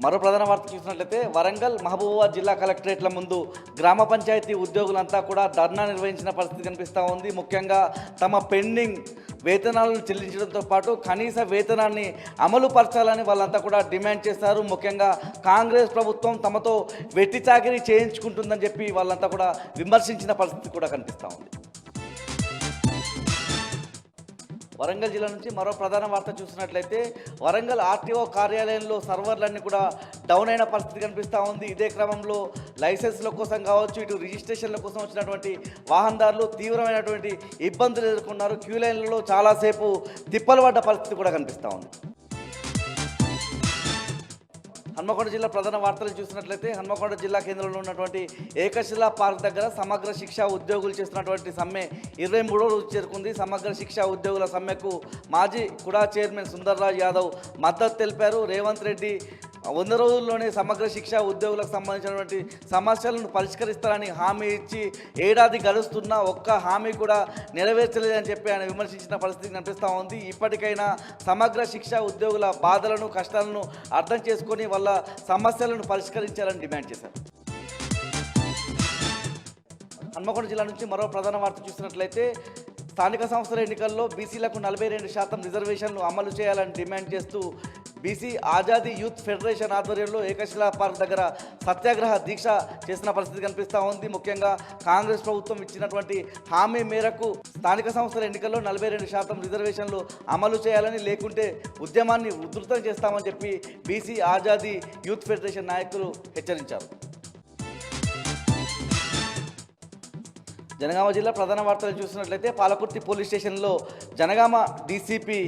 మరో ప్రధాన వార్త చూసినట్లయితే వరంగల్ మహబూబాబాద్ జిల్లా కలెక్టరేట్ల ముందు గ్రామ పంచాయతీ ఉద్యోగులంతా కూడా ధర్నా నిర్వహించిన పరిస్థితి కనిపిస్తూ ఉంది. ముఖ్యంగా తమ పెండింగ్ వేతనాలను చెల్లించడంతో పాటు కనీస వేతనాన్ని అమలు పరచాలని వాళ్ళంతా కూడా డిమాండ్ చేశారు. ముఖ్యంగా కాంగ్రెస్ ప్రభుత్వం తమతో వెట్టి చాకిరీ చేయించుకుంటుందని చెప్పి వాళ్ళంతా కూడా విమర్శించిన పరిస్థితి కూడా కనిపిస్తూ ఉంది. వరంగల్ జిల్లా నుంచి మరో ప్రధాన వార్త చూసినట్లయితే వరంగల్ ఆర్టీఓ కార్యాలయంలో సర్వర్లన్నీ కూడా డౌన్ అయిన పరిస్థితి కనిపిస్తూ ఉంది. ఇదే క్రమంలో లైసెన్స్ల కోసం కావచ్చు, ఇటు రిజిస్ట్రేషన్ల కోసం వచ్చినటువంటి వాహనదారులు తీవ్రమైనటువంటి ఇబ్బందులు ఎదుర్కొన్నారు. క్యూ లైన్లలో చాలాసేపు తిప్పలు పడ్డ పరిస్థితి కూడా కనిపిస్తూ ఉంది. హన్మకొండ జిల్లా ప్రధాన వార్తలు చూసినట్లయితే హన్మకొండ జిల్లా కేంద్రంలో ఉన్నటువంటి ఏకశిలా పార్క్ దగ్గర సమగ్ర శిక్ష ఉద్యోగులు చేస్తున్నటువంటి సమ్మె 23వ రోజు చేరుకుంది. సమగ్ర శిక్ష ఉద్యోగుల సమ్మెకు మాజీ కుడా చైర్మన్ సుందర్రాజ్ యాదవ్ మద్దతు తెలిపారు. రేవంత్ రెడ్డి 100 రోజుల్లోనే సమగ్ర శిక్ష ఉద్యోగులకు సంబంధించినటువంటి సమస్యలను పరిష్కరిస్తారని హామీ ఇచ్చి ఏడాది గడుస్తున్నా ఒక్క హామీ కూడా నెరవేర్చలేదని చెప్పి ఆయన విమర్శించిన పరిస్థితి కనిపిస్తూ ఉంది. ఇప్పటికైనా సమగ్ర శిక్ష ఉద్యోగుల బాధలను కష్టాలను అర్థం చేసుకొని వాళ్ళ సమస్యలను పరిష్కరించాలని డిమాండ్ చేశారు. హన్మకొండ జిల్లా నుంచి మరో ప్రధాన వార్త చూసినట్లయితే స్థానిక సంస్థల ఎన్నికల్లో బీసీలకు 42% రిజర్వేషన్లు అమలు చేయాలని డిమాండ్ చేస్తూ బీసీ ఆజాదీ యూత్ ఫెడరేషన్ ఆధ్వర్యంలో ఏకశిలా పార్క్ దగ్గర సత్యాగ్రహ దీక్ష చేసిన పరిస్థితి కనిపిస్తూ ఉంది. ముఖ్యంగా కాంగ్రెస్ ప్రభుత్వం ఇచ్చినటువంటి హామీ మేరకు స్థానిక సంస్థల ఎన్నికల్లో 42% రిజర్వేషన్లు అమలు చేయాలని, లేకుంటే ఉద్యమాన్ని ఉధృతం చేస్తామని చెప్పి బీసీ ఆజాదీ యూత్ ఫెడరేషన్ నాయకులు హెచ్చరించారు. జనగామ జిల్లా ప్రధాన వార్తలు చూసినట్లయితే పాలకుర్తి పోలీస్ స్టేషన్లో జనగామ డీసీపీ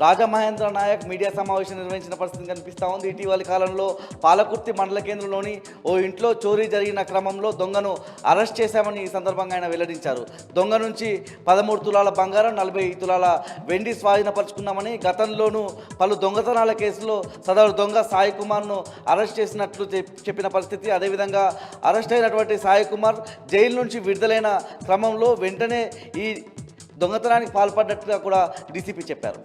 రాజమహేంద్ర నాయక్ మీడియా సమావేశం నిర్వహించిన పరిస్థితి కనిపిస్తూ ఉంది. ఇటీవలి కాలంలో పాలకుర్తి మండల కేంద్రంలోని ఓ ఇంట్లో చోరీ జరిగిన క్రమంలో దొంగను అరెస్ట్ చేశామని ఈ సందర్భంగా ఆయన వెల్లడించారు. దొంగ నుంచి 13 తులాల బంగారం, 40 తులాల వెండి స్వాధీనపరుచుకున్నామని, గతంలోనూ పలు దొంగతనాల కేసులో సదరు దొంగ సాయి కుమార్ను అరెస్ట్ చేసినట్లు చెప్పిన పరిస్థితి. అదేవిధంగా అరెస్ట్ అయినటువంటి సాయి కుమార్ జైలు నుంచి విడుదలైన క్రమంలో వెంటనే ఈ దొంగతనానికి పాల్పడ్డట్టుగా కూడా డీసీపీ చెప్పారు.